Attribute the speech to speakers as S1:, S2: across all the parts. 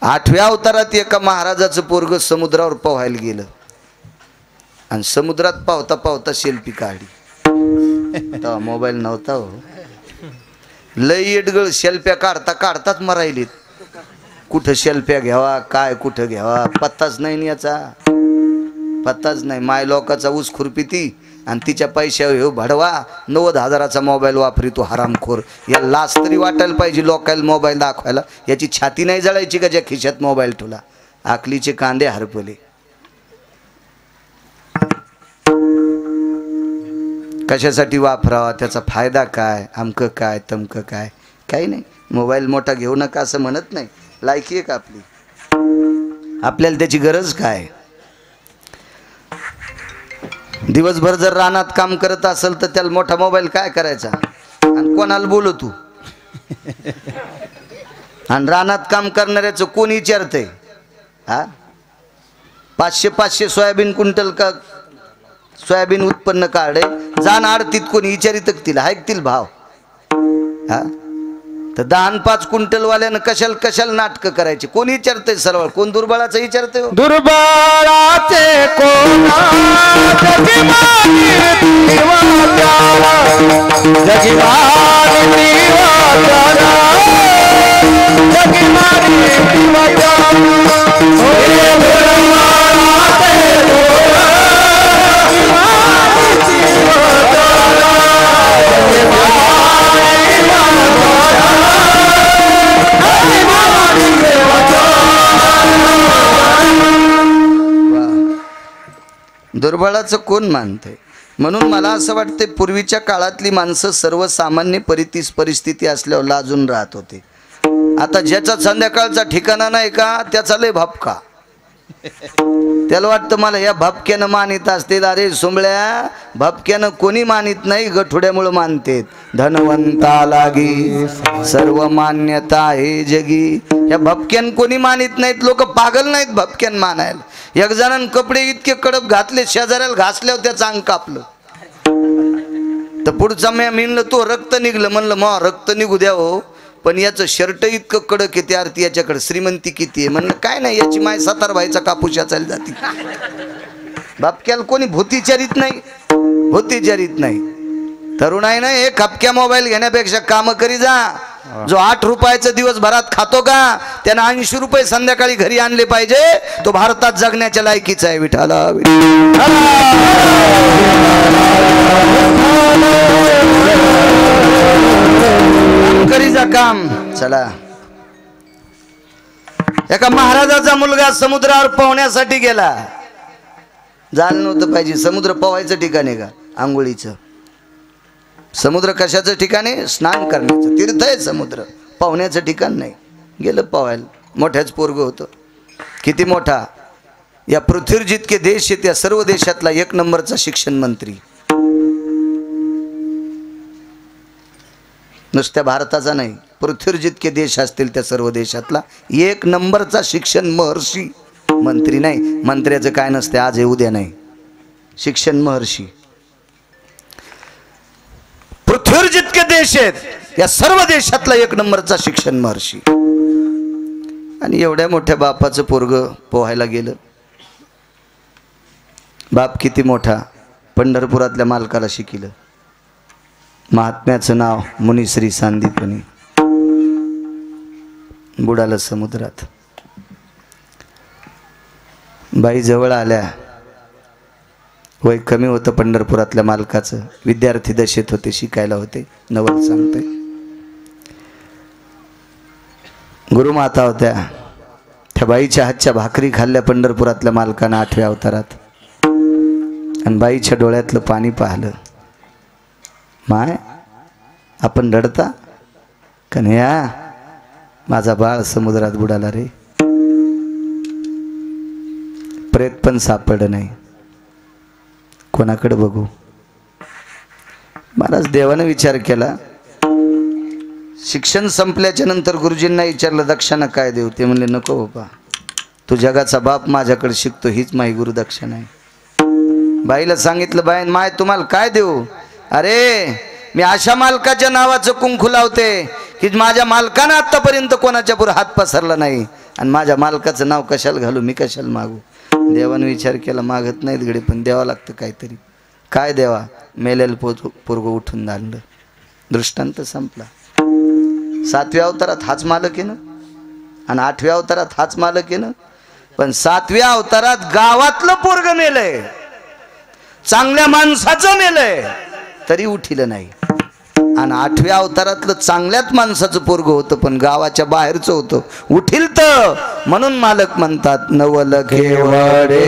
S1: 8व्या अवतारात एका महाराजाचं पोरग समुद्रावर पोहायला गेलं आणि समुद्रात पावता पावता सेल्फी काढली. तेव्हा मोबाईल नव्हता हो. लई एडगळ सेल्फ्या काढता काढताच मरायलीत. कुठं सेल्फ्या घ्यावा काय कुठं घ्यावा पत्ताच नाही याचा पत्ताच नाही. माय लोकाचा ऊस खुरपी ती आणि तिच्या पैशावर हे भडवा 90,000चा मोबाईल वापरी तो हरामखोर. या लाच तरी वाटायला पाहिजे लोकांना मोबाईल दाखवायला. याची छाती नाही जळायची का ज्या खिशात मोबाईल ठेवला. आकलीचे कांदे हरपले. कशासाठी वापरावा त्याचा फायदा काय अमकं काय तमकं काय काही नाही. मोबाईल मोठा घेऊ नका असं म्हणत नाही. लायकी आहे का आपली आपल्याला त्याची गरज काय. दिवसभर जर रानात काम करत असेल तर त्याला मोठा मोबाईल काय करायचा आणि कोणाला बोलू तू. आणि रानात काम करणाऱ्याचं कोण विचारतंय. हा 500 सोयाबीन क्विंटल का सोयाबीन उत्पन्न काढे जाण आडतीत कोणी विचारित तिला ऐकतील भाव. हा तर 10-5 क्विंटल वाल्यानं कशाला नाटकं करायचे कोण विचारतंय. सरळ कोण दुर्बळाचं विचारतंय.
S2: दुर्बळाचे
S1: दुर्बळाचं कोण मानतंय. म्हणून मला असं वाटते पूर्वीच्या काळातली माणसं सर्वसामान्य परिस्थिती असल्यावर लाजून राहत होते. आता ज्याचा संध्याकाळचा ठिकाणा नाही का त्याचा लय भपका. त्याला वाटतं मला या भपक्यानं मानित असतील. अरे सोंबळ्या भपक्यानं कोणी मानित नाही गठुड्यामुळे मानतेत. धनवंता लागी सर्व मान्यता हे जगी. या भपक्यान कोणी मानित नाहीत. लोक पागल नाहीत भपक्यान मानायला. एक जणांनी कपडे इतके कडक घातले शेजाऱ्याला घासल्यावर त्याचं अंग कापलं तर पुढचा मी म्हणलं तो रक्त निघलं. म्हणलं मग रक्त निघू द्या हो पण याचं शर्ट इतकं कडक येते आरती याच्याकडे श्रीमंती किती आहे. म्हणलं काय नाही याची माय 7 बाईचा कापूस याचायला जाते. बापक्याला कोणी भूतीचारित नाही भूतीचारित नाही. तरुण आहे ना हे खपक्या मोबाईल घेण्यापेक्षा काम करी जा. जो 8 रुपयाचा दिवसभरात खातो का त्यानं 80 रुपये संध्याकाळी घरी आणले पाहिजे. तो भारतात जगण्याच्या लायकीचा आहे. विठाला करी जा काम. चला एका महाराजाचा मुलगा समुद्रावर पोहण्यासाठी गेला. झालं नव्हतं पाहिजे. समुद्र पोहायचं ठिकाण आहे का आंघोळीचं. समुद्र कशाचं ठिकाण आहे स्नान करण्याचं तीर्थ आहे समुद्र. पोहण्याचं ठिकाण नाही. गेलं पोहायला. मोठ्याच पोरग होतं. किती मोठा या पृथ्वीवर जितके देश आहेत त्या सर्व देशातला 1 नंबरचा शिक्षण मंत्री. नुसत्या भारताचा नाही पृथ्वीवर जितके देश असतील त्या सर्व देशातला 1 नंबरचा शिक्षण महर्षी. मंत्री नाही मंत्र्याचं काय नसते आज हे उद्या नाही. शिक्षण महर्षी. पृथ्वीवर जितके देश आहेत या सर्व देशातला 1 नंबरचा शिक्षण महर्षी. आणि एवढ्या मोठ्या बापाचं पोरग पोहायला गेलं. बाप किती मोठा पंढरपुरातल्या मालकाला शिकिलं. महात्म्याचं नाव मुनिश्री सांदीपनी. बुडालं समुद्रात. बाई जवळ आल्या. वय कमी होतं पंढरपुरातल्या मालकाचं. विद्यार्थी दशेत होते शिकायला होते. नवल सांगते गुरुमाता होत्या. त्या बाईच्या हातच्या भाकरी खाल्ल्या पंढरपुरातल्या मालकानं 8व्या अवतारात. आणि बाईच्या डोळ्यातलं पाणी पाहिलं. माय आपण रडता कन्हैया माझा बाळ समुद्रात बुडाला रे. प्रेत पण सापडलं नाही. कोणाकडे बघू. महाराज देवानं विचार केला. शिक्षण संपल्याच्या नंतर गुरुजींना विचारलं दक्षिणा काय देऊ. ते म्हणले नको बाबा तू जगाचा बाप माझ्याकडे शिकतो हीच माझी गुरुदक्षिणा आहे. बाईला सांगितलं बाई माय तुम्हाला काय देऊ. अरे मी अशा मालकाच्या नावाचं कुंकू लावते की माझ्या मालकानं आतापर्यंत कोणाच्या पुढे हात पसरला नाही. आणि माझ्या मालकाचं नाव कशाला घालू, मी कशाला मागू. देवानं विचार केला मागत नाहीत गडे, पण द्यावं लागतं काहीतरी. काय देवा, मेलेलं पोरग उठून आणलं. दृष्टांत संपला. 7व्या अवतारात हाच मालक आहे ना, आणि 8व्या अवतारात हाच मालक आहे ना. पण 7व्या अवतारात गावातलं पोरग मेलंय, चांगल्या माणसाचं मेलंय, तरी उठिलं नाही. आणि 8व्या अवतारातलं चांगल्याच माणसाचं पोरग होतं, पण गावाच्या बाहेरचं होतं, उठील तर. म्हणून मालक म्हणतात नवल केवडे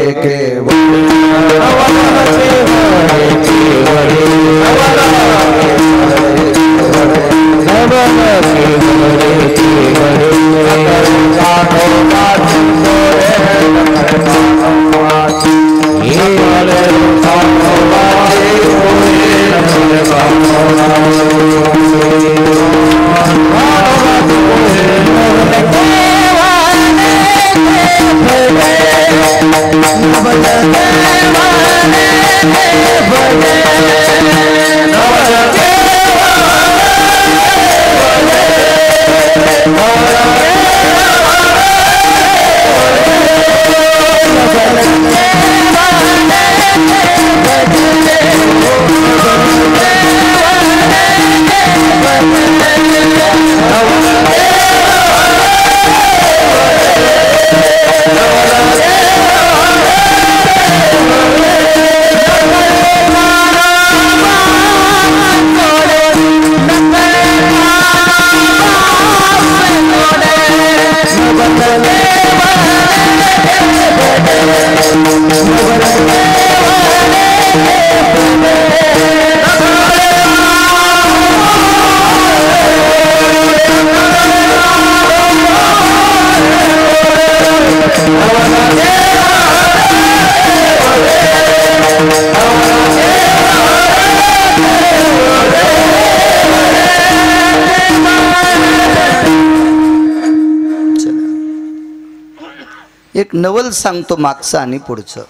S1: एक नवल सांगतो मागचं आणि पुढचं.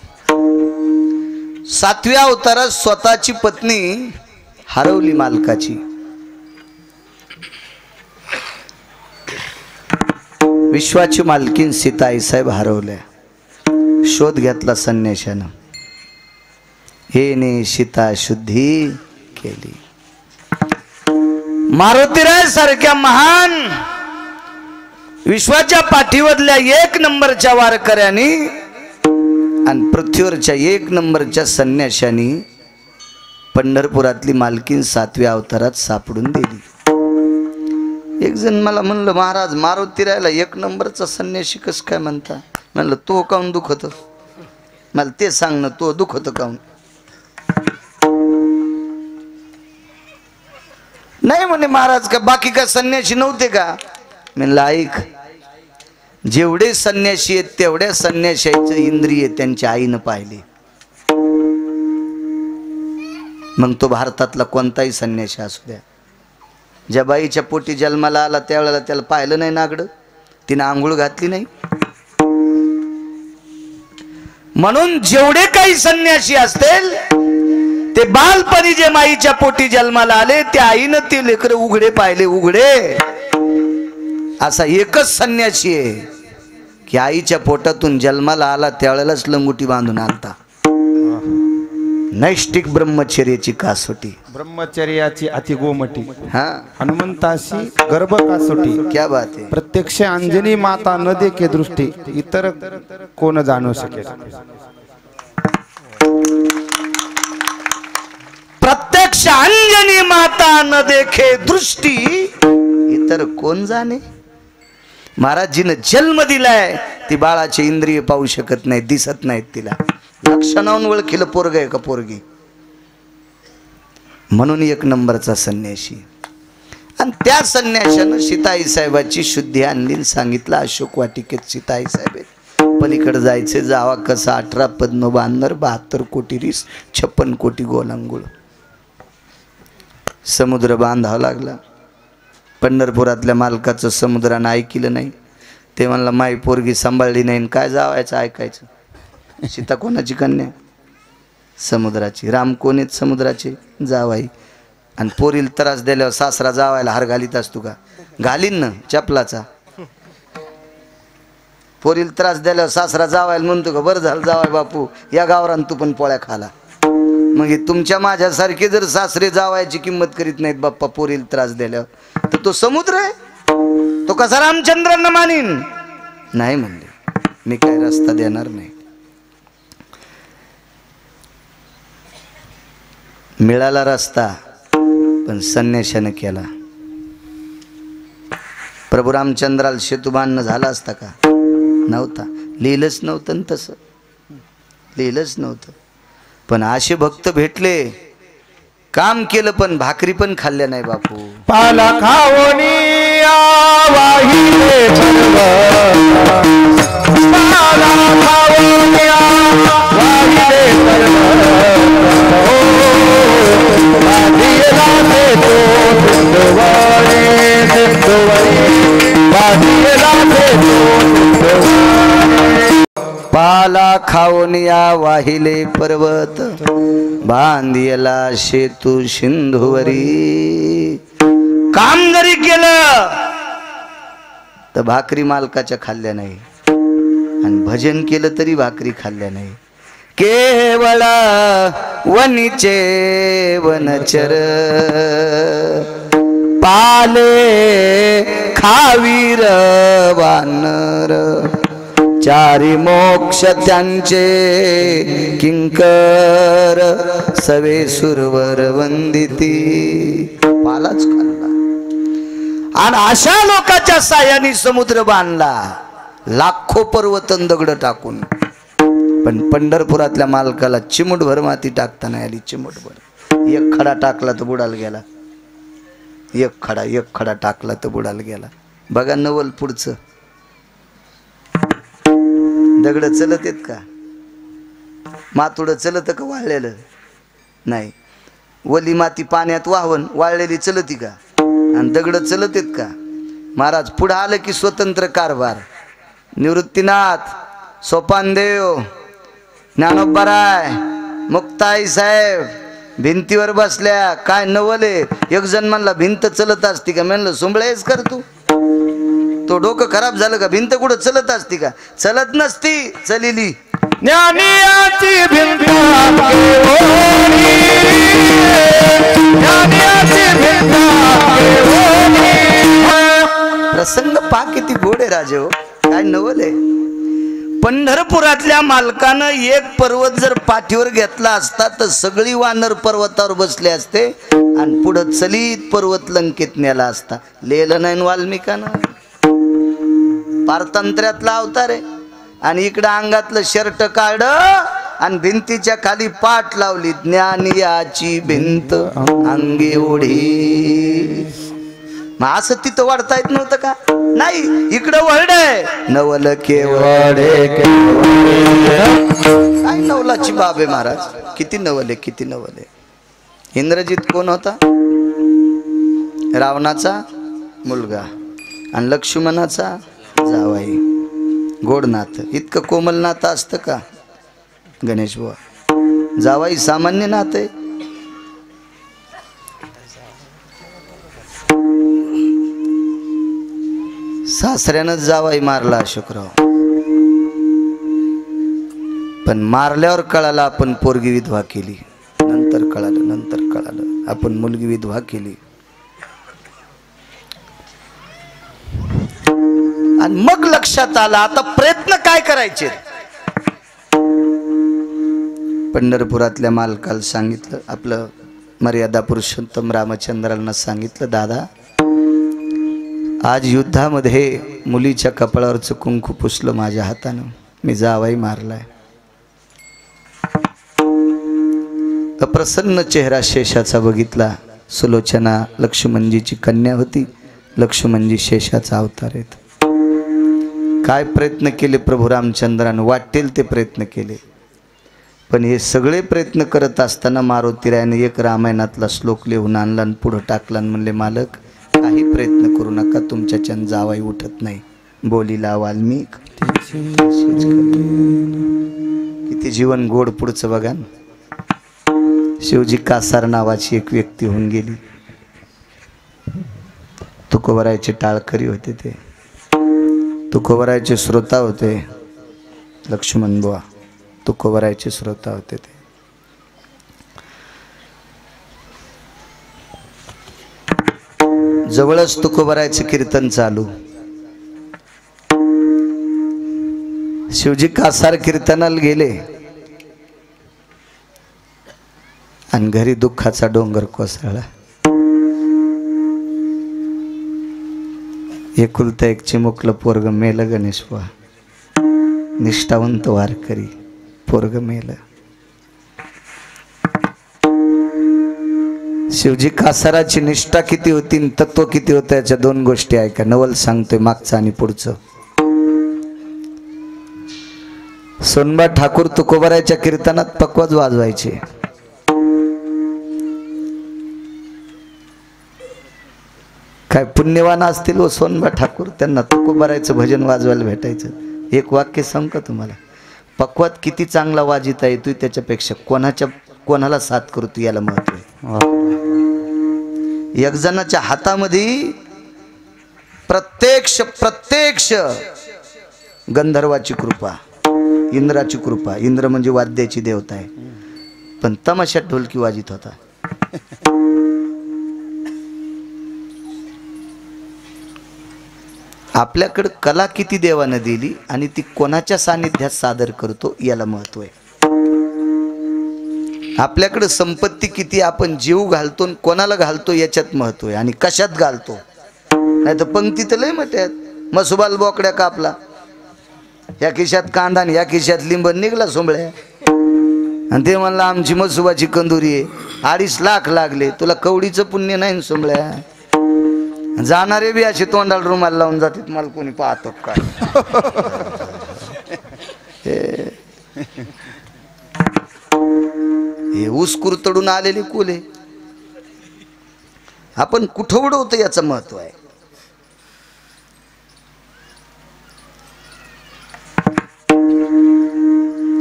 S1: 7व्या अवतारात स्वतःची पत्नी हरवली मालकाची. विश्वाची मालकीन सीता आईसाहेब हरवल्या. शोध घेतला संन्याशानं, हेने सीता शुद्धी केली. मारुतीराय सारख्या महान विश्वाच्या पाठीवरल्या 1 नंबरच्या वारकऱ्यांनी आणि पृथ्वीवरच्या 1 नंबरच्या संन्याशांनी पंढरपुरातली मालकीन 7व्या अवतारात सापडून दिली. एक जण मला म्हणलं, महाराज मारुतीरायला 1 नंबरचा संन्याशी कस काय म्हणता? म्हणलं तो काऊन दुखत? मला ते सांग ना, तो दुखत काऊन? नाही म्हणे महाराज, का बाकी काय संन्याशी नव्हते का? म्हणलं ऐक, जेवढे संन्याशी आहेत तेवढ्या संन्याशाचं इंद्रिय त्यांच्या आईनं पाहिले. मग तो भारतातला कोणताही संन्याशी असू द्या, ज्या बाईच्या पोटी जन्माला आला त्यावेळेला त्याला पाहिलं नाही नागडं, तिने आंघोळ घातली नाही. म्हणून जेवढे काही संन्याशी असतील ते बालपणी जे माईच्या पोटी जन्माला आले त्या आईनं ते लेकरं उघडे पाहिले, उघडे. असा एकच संन्यासी आहे की आईच्या पोटातून जन्माला आला त्यावेळेलाच लंगोटी बांधून आणता. नैष्टिक ब्रह्मचर्याची कासोटी,
S3: ब्रह्मचर्याची अति गोमटी,
S1: हा
S3: हनुमंताशी गर्भ कासोटी.
S1: क्या बात आहे.
S3: प्रत्यक्ष अंजनी माता न देखे दृष्टी, इतर कोण जाणू शकेल.
S1: प्रत्यक्ष अंजनी माता न देखे दृष्टी, इतर कोण जाणे. महाराजजीनं जन्म दिलाय, ती बाळाचे इंद्रिय पाहू शकत नाही, दिसत नाहीत तिला. लक्षणावून ओळखीलं पोरग आहे का पोरगी. म्हणून 1 नंबरचा संन्याशी. आणि त्या संन्याशानं सीताई साहेबाची शुद्धी आणली. सांगितलं अशोक वाटिकेत सीताई साहेब पलीकडे जायचे, जावा कसा 18 पद्म बांधर 72 कोटी रीस 56 कोटी गोलांगुळ. समुद्र बांधावा लागला. पंढरपुरातल्या मालकाचं समुद्रानं ऐकलं नाही. ते म्हणला माई पोरगी सांभाळली नाही, काय जावायचं ऐकायचं. सीता कोणाची कन्या? समुद्राची. राम कोणीत समुद्राचे जावाई. आणि पोरील त्रास दिल्यावर सासरा जावायला हार घालीत असतो का? घालीन ना चपलाचा. पोरीला त्रास द्यायला सासरा जावायला म्हणतो का बरं झालं जावाय बापू या गावरान तू पण पोळ्या खाला. मग हे तुमच्या माझ्यासारखे जर सासरे जावायची किंमत करीत नाहीत बाप्पा पोरीला त्रास दिल्यावर तर तो समुद्र आहे, तो कसा रामचंद्रांना मानीन. नाही म्हणले मी काय रस्ता देणार नाही. मिळाला रस्ता पण संन्याशाने केला. प्रभू रामचंद्राला सेतू बांधणं झाला असता का? नव्हता. लिहिलंच नव्हतं तसं, लिहिलंच नव्हतं. पण असे भक्त भेटले, काम केलं पण भाकरी पण खाल्ल्या नाही बापू.
S2: पाला खावणी वाहिले पर्वत, पाला खावणी वाहिले
S1: पाला खावनिया वाहिले पर्वत, बांधियला सेतू सिंधुवरी. काम जरी केलं तर भाकरी मालकाच्या खाल्ल्या नाही आणि भजन केलं तरी भाकरी खाल्ल्या नाही. केवळ वनीचे वनचर, पाले खावीर वानर. चारी मोक्ष त्यांचे किंकर, सवे सुरवर वंदिती. पालाच खाल्ला आणि अशा लोकांच्या साह्याने समुद्र बांधला, लाखो पर्वतन दगड टाकून. पण पंढरपुरातल्या मालकाला चिमुटभर माती टाकता नाही आली. चिमुटभर. एक खडा टाकला तर बुडाला गेला. एक खडा टाकला तर बुडाला गेला. बघा नवल पुढचं. दगड चलत येत का? मातुड चलत का वाळलेलं? नाही. वली माती पाण्यात वाहून वाळलेली चलती का? आणि दगड चलत येत का? महाराज पुढं आलं की स्वतंत्र कारभार. निवृत्तीनाथ, सोपानदेव, ज्ञानोबराय, मुक्ताई साहेब भिंतीवर बसल्या. काय नवले. एक जण म्हणला भिंत चलत असती का? म्हणलं सुंबळेच कर तू. तो डोकं खराब झालं का? भिंत कुठं चलत असती का? चलत नसती, चलिली.
S2: ज्ञानियाची भिंत केवोनी, ज्ञानियाची भिंत केवोनी.
S1: प्रसंग पा किती गोड आहे राजे हो. काय नवल आहे. पंढरपुरातल्या मालकानं एक पर्वत जर पाठीवर घेतला असता तर सगळी वानर पर्वतावर बसले असते आणि पुढं चलीत पर्वत लंकेत नेला असता. लिहिलं नाही वाल्मिकानं. पारतंत्र्यातला अवतार आहे आणि इकडं अंगातलं शर्ट काढलं आणि भिंतीच्या खाली पाठ लावली. ज्ञानियाची भिंत अंगी ओढी. मग असं तिथं वाढता येत नव्हतं का? नाही. इकडं वळडय नवल केवळे. काय नवलाची बाब आहे महाराज. किती नवले, किती नवले. इंद्रजित कोण होता? रावणाचा मुलगा आणि लक्ष्मणाचा जावाई. गोड नातं. इतकं कोमल नातं असतं का गणेश बुवा? जावाई सामान्य नातं आहे. सासऱ्यानं जावाई मारला अशोकराव. पण मारल्यावर कळालं आपण पोरगी विधवा केली. नंतर कळालं आपण मुलगी विधवा केली. आणि मग लक्षात आलं आता प्रयत्न काय करायचे. पंढरपुरातल्या मालकाला सांगितलं, आपलं मर्यादा पुरुषोत्तम रामचंद्रांना सांगितलं, दादा आज युद्धामध्ये मुलीच्या कपाळावरचं कुंकू पुसलं माझ्या हातानं. मी जावाई मारलाय. अप्रसन्न चेहरा शेषाचा बघितला. सुलोचना लक्ष्मणजीची कन्या होती. लक्ष्मणजी शेषाचा अवतार आहेत. काय प्रयत्न केले प्रभू रामचंद्रानं? वाटेल ते प्रयत्न केले. पण हे सगळे प्रयत्न करत असताना मारुतीरायाने एक रामायणातला श्लोक लिहून आणला आणि पुढं टाकला आणि म्हणले, मालक काही प्रयत्न करू नका, तुमच्याच्यान जावाई उठत नाही. बोलीला वाल्मिक. किती जीवन गोड पुढचं बघा. शिवजी कासार नावाची एक व्यक्ती होऊन गेली. तुकोबरायचे टाळकरी होते ते. तुकोबरायचे श्रोता होते लक्ष्मण बुवा, तुकोबरायचे श्रोता होते ते. जवळच तुकोबरायचं कीर्तन चालू. शिवजी कासार कीर्तनाला गेले आणि घरी दुःखाचा डोंगर कोसळला. एकुलता एक चिमुकलं पोरग मेलं. गणेश बुवा निष्ठावंत वारकरी, पोरग मेलं. शिवजी कासाराची निष्ठा किती होती आणि तत्व किती होतं याच्या दोन गोष्टी ऐका. नवल सांगतोय मागचं आणि पुढचं. सोनबा ठाकूर तुकोबरायच्या कीर्तनात पकवाज वाजवायचे. काय पुण्यवान असतील व सोनबा ठाकूर, त्यांना तुकोबरायचं भजन वाजवायला भेटायचं. एक वाक्य सांग का तुम्हाला, पकवात किती चांगला वाजिता येतोय त्याच्यापेक्षा कोणाला साथ करतो याला महत्व आहे. एक जणाच्या हातामध्ये प्रत्यक्ष गंधर्वाची कृपा, इंद्राची कृपा. इंद्र म्हणजे वाद्याची देवता आहे, पण तमाशात ढोलकी वाजित होता. आपल्याकडे कला किती देवानं दिली आणि ती कोणाच्या सानिध्यात सादर करतो याला महत्व आहे. आपल्याकडे संपत्ती किती, आपण जीव घालतो कोणाला घालतो याच्यात महत्व आहे आणि कशात घालतो. नाही तर पंक्ती तर लय म्हणतात, मसुबाल बोकड्या कापला, या खिशात कांदा आणि या खिशात लिंब, निघला सोंबळ्या. आणि ते म्हणलं आमची मसुबाची कंदुरी आहे, 2.5 लाख लागले. तुला कवडीचं पुण्य नाही सोंबळ्या. जाणारे बी असे तोंडाला रुमाल लावून जातात, मला कोणी पाहतो काय. हे ऊस कुरतडून आलेले कुले आपण कुठं उडवतो याचं महत्व आहे.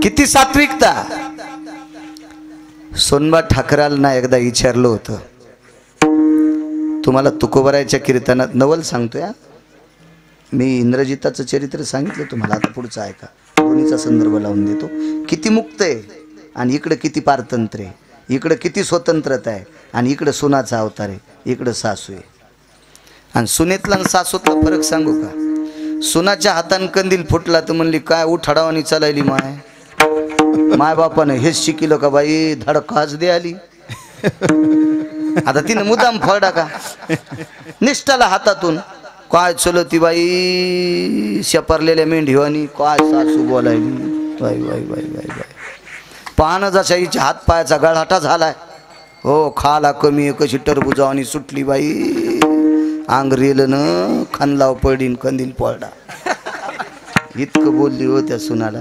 S1: किती सात्विकता. सोनबा ठाकराला ना एकदा विचारलं होतं, तुम्हाला तुकोबरायच्या कीर्तनात नवल सांगतोय. मी इंद्रजिताचं चरित्र सांगितलं तुम्हाला, आता पुढचं ऐका. दोन्हीचा संदर्भ लावून देतो. किती मुक्त आहे आणि इकडं किती पारतंत्र्य आहे, इकडं किती स्वतंत्रता आहे आणि इकडं सुनाचा अवतार आहे, इकडं सासू आहे. आणि सुनेतला आणि सासूतला फरक सांगू का. सुनाच्या हातानं कंदील फुटला तर म्हणली काय उठाडावानी चालायली माय. माय बापानं हेच शिकिलं का बाई, धडकाच दे आली. आता तिने मुदाम फळडा का निष्ठाला हातातून काय चलती बाई, शेपरलेल्या मेंढीवानी काय सासू बोलायली. बाई बाई बाई बाई बाई पाहणं जशा हिच्या हात पायाचा गळहाटा झालाय. हो खाला कमी कशी टरबुजावानी सुटली बाई, अंग रेलं खानलाव पडीन कंदील पडला. इतकं बोलली हो त्या सुनाला.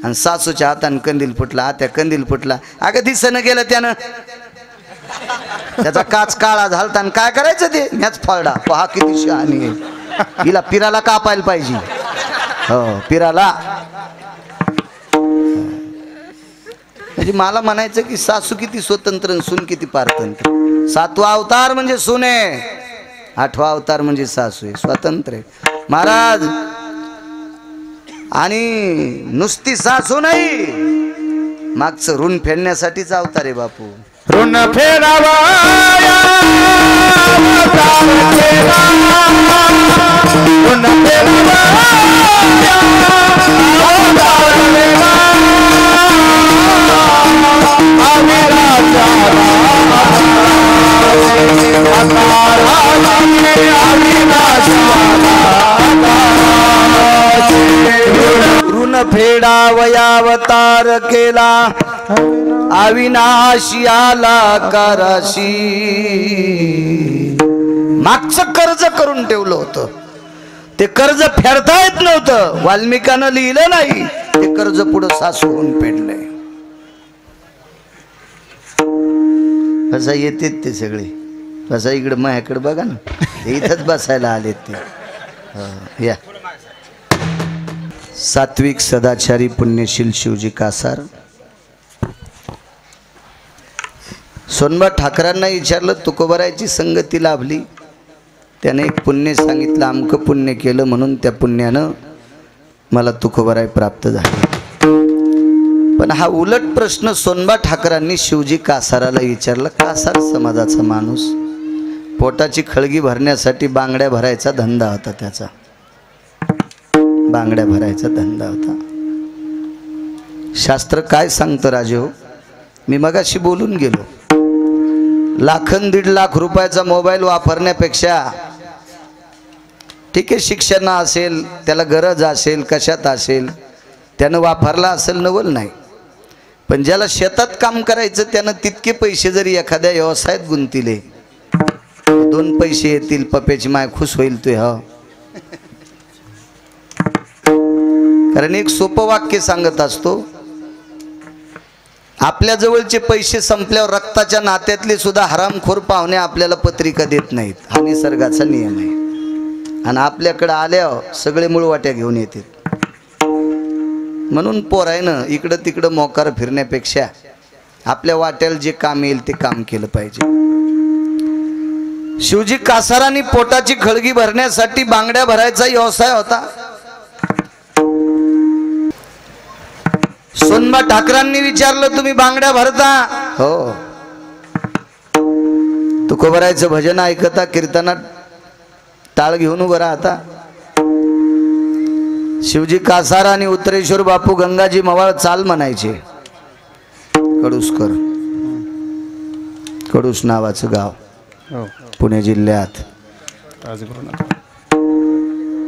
S1: आणि सासूच्या हाताने कंदील फुटला, त्या कंदील फुटला. अगं दिसणं गेलं त्यानं, त्याचा काच काळा झालता आणि काय करायचं ते ह्याच फळडा. पहा किती शहाणी आहे, हिला पिराला कापायला पाहिजे. हो पिराला. म्हणजे मला म्हणायचं की सासू किती स्वतंत्र, सून किती पारतंत्र. 7वा अवतार म्हणजे सून आहे, 8वा अवतार म्हणजे सासू आहे, स्वतंत्र आहे महाराज. आणि नुसती सासू नाही, मागचं ऋण फेडण्यासाठीच अवतार आहे बापू.
S2: ऋण फेडावा ऋण
S1: ऋण फेडावयावतार केला, अविनाशी आला कराशी. मागचं कर्ज करून ठेवलं होतं, ते कर्ज फेडता येत नव्हतं. वाल्मिकानं लिहिलं नाही, ते कर्ज पुढं सासू होऊन फेडलंय. कसा येतेत ते सगळे, कसा इकडं माझ्याकडे बघा ना, ते इथंच बसायला आलेत ते. या सात्विक सदाचारी पुण्यशील शिवजी कासार. सोनबा ठाकरांना विचारलं, तुकोबरायची संगती लाभली. त्याने एक पुण्य सांगितलं, अमकं पुण्य केलं म्हणून त्या पुण्यानं मला तुकोबराय प्राप्त झाले. पण हा उलट प्रश्न सोनबा ठाकरांनी शिवजी कासाराला विचारला. कासार समाजाचा माणूस, पोटाची खळगी भरण्यासाठी बांगड्या भरायचा धंदा होता त्याचा, बांगड्या भरायचा धंदा होता. शास्त्र काय सांगतं राजे हो, मी मगाशी बोलून गेलो, 1,00,000-1,50,000 रुपयाचा मोबाईल वापरण्यापेक्षा ठीक आहे, शिक्षण असेल, त्याला गरज असेल, कशात असेल त्यानं वापरला असेल, नवल नाही. पण ज्याला शेतात काम करायचं त्यानं तितके पैसे जरी एखाद्या व्यवसायात गुंतिले, 2 पैसे येतील, पप्याची माय खुश होईल तू. हा, कारण एक सोपं वाक्य सांगत असतो, आपल्या जवळचे पैसे संपल्यावर रक्ताच्या नात्यातले सुद्धा हरामखोर पाहुणे आपल्याला पत्रिका देत नाहीत. हा निसर्गाचा नियम आहे. आणि आपल्याकडे आल्यावर सगळे मुळवाट्या घेऊन येतात. म्हणून पोरायनं इकडं तिकडं मोकार फिरण्यापेक्षा आपल्या वाट्याला जे काम येईल ते काम केलं पाहिजे. शिवजी कासारांनी पोटाची खळगी भरण्यासाठी बांगड्या भरायचा व्यवसाय होता. सोनबा ठाकरांनी विचारलं, तुम्ही बांगड्या भरता? हो. तुकोबरायचं भजन ऐकता, कीर्तनात टाळ घेऊन उभं राहता. शिवजी कासार आणि उत्तरेश्वर बापू गंगाजी मवाळ चाल म्हणायचे. कडुसकर, कडूस नावाचं गाव पुणे जिल्ह्यात.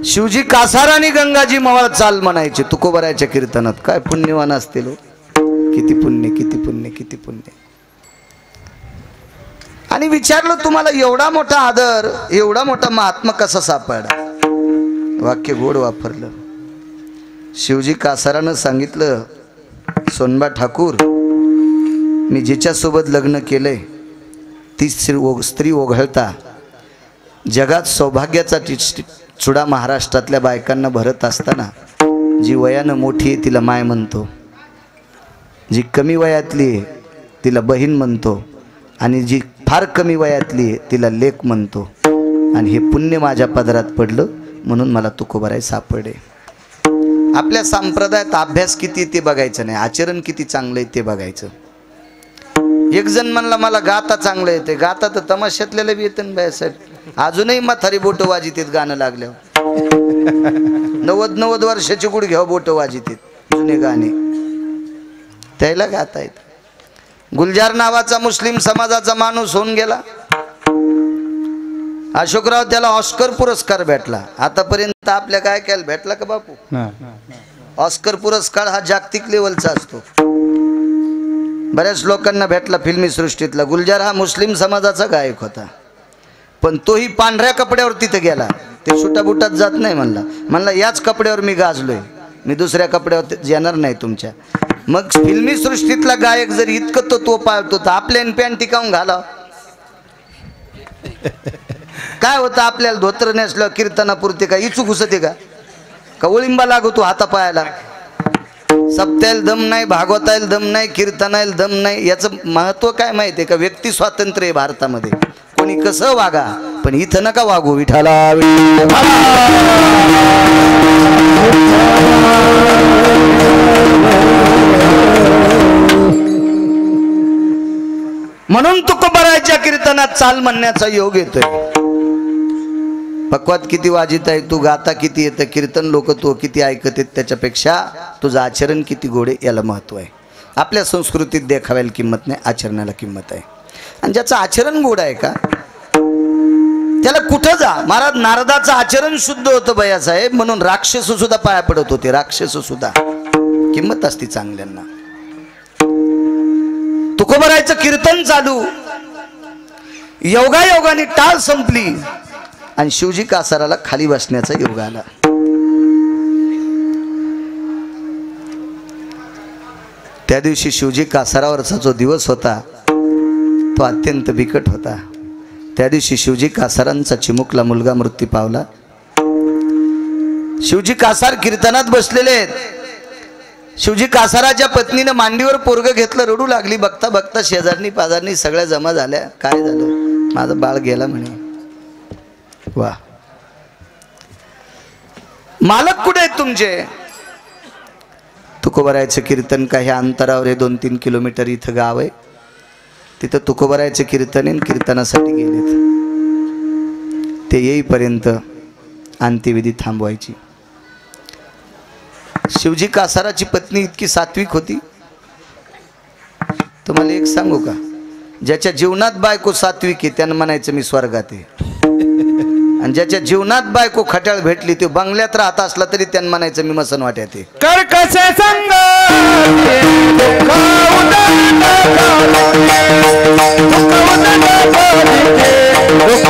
S1: शिवजी कासार आणि गंगाजी मवाळ चाल म्हणायचे तुकोबरायच्या कीर्तनात. काय पुण्यवान असतील हो, किती पुण्य, किती पुण्य, किती पुण्य. आणि विचारलं, तुम्हाला एवढा मोठा आदर, एवढा मोठा महात्मा कसा सापडला? वाक्य गोड वापरलं. शिवजी कासारानं सांगितलं, सोनबा ठाकूर, मी जिच्यासोबत लग्न केलंय ती स्त्री ओघळता जगात सौभाग्याचा चुडा महाराष्ट्रातल्या बायकांना भरत असताना जी वयानं मोठी आहे तिला माय म्हणतो, जी कमी वयातली आहे तिला बहीण म्हणतो, आणि जी फार कमी वयातली आहे तिला लेक म्हणतो. आणि हे पुण्य माझ्या पदरात पडलं म्हणून मला तुकोबराय सापडे. आपल्या संप्रदायात अभ्यास किती ते बघायचं नाही, आचरण किती चांगलं आहे ते बघायचं. एक जण म्हणला मला गाता चांगलं येते. गाता तर तमाशातल्याला बी येतं ना बायासाहेब. अजूनही म्हातारी बोट वाजितेत गाणं लागल्यावर. 90 वर्षाची गुड घ्यावं बोट वाजितेत जुने गाणे, त्याला गाता येत. गुलजार नावाचा मुस्लिम समाजाचा माणूस होऊन गेला. अशोकराव त्याला ऑस्कर पुरस्कार भेटला. आतापर्यंत आपल्या काय केलं भेटला का बापू? ऑस्कर पुरस्कार हा जागतिक लेवलचा असतो, बऱ्याच लोकांना भेटला फिल्मी सृष्टीतला. गुलजार हा मुस्लिम समाजाचा गायक होता, पण तोही पांढऱ्या कपड्यावर तिथे गेला. ते सुटाबुटात जात नाही. म्हणला याच कपड्यावर मी गाजलोय, मी दुसऱ्या कपड्यावर येणार नाही तुमच्या. मग फिल्मी सृष्टीतला गायक जर इतकं तो पाळतो तर आपल्या पॅन्ट टिकावून घाला. काय होतं, आपल्याला धोत्र नेसलं कीर्तनापुरते का इचूक घुसते का ओळिंबा लागतो हातापायाला. सप्त्याला दम नाही, भागवतायला दम नाही, कीर्तनाला दम नाही. याचं महत्व काय माहिती आहे का? व्यक्ती स्वातंत्र्य आहे भारतामध्ये, कोणी कसं वागा, पण इथं नका वागू. विठाला म्हणून तुकोबरायच्या कीर्तनात चाल म्हणण्याचा योग येतोय. पक्वात किती वाजित आहे तू, गाता किती येतं, कीर्तन लोक तो किती ऐकत आहेत, त्याच्यापेक्षा तुझं आचरण किती गोडे याला महत्व आहे. आपल्या संस्कृतीत देखाव्याला किंमत नाही, आचरणाला किंमत आहे. आणि ज्याचं आचरण गोड आहे का त्याला कुठं जा. महाराज नारदाचं आचरण शुद्ध होतं बयासाहेब, म्हणून राक्षस सुद्धा पाया पडत होते. राक्षस सुद्धा किंमत असते चांगल्यांना. तुकोबरायचं कीर्तन चालू, योगायोगाने टाळ संपली आणि शिवजी कासाराला खाली बसण्याचा योग आला. त्या दिवशी शिवजी कासारावरचा जो दिवस होता तो अत्यंत बिकट होता. त्या दिवशी शिवजी कासारांचा चिमुकला मुलगा मृत्यू पावला. शिवजी कासार कीर्तनात बसलेले आहेत. शिवजी कासाराच्या पत्नीनं मांडीवर पोरग घेतलं, रडू लागली. बघता बघता शेजारनी पाजारनी सगळ्या जमा झाल्या. काय झालं? माझं बाळ गेला म्हणे. वा. मालक कुठे आहेत तुमचे? तुकोबरायचं कीर्तन काही अंतरावर आहे, 2-3 किलोमीटर इथं गाव आहे, तिथं तुकोबरायचं कीर्तन आहे, कीर्तनासाठी गेलेत. ते येईपर्यंत अंत्यविधी थांबवायची. शिवजी कासाराची पत्नी इतकी सात्विक होती. तुम्हाला एक सांगू का, ज्याच्या जीवनात बायको सात्विक आहे त्यानं म्हणायचं मी स्वर्गात आहे, आणि ज्याच्या जीवनात बायको खट्याळ भेटली ते बंगल्यात राहत असला तरी त्यानं म्हणायचं मी मसन वाट्यात आहे.
S2: कर कसे संग दुःख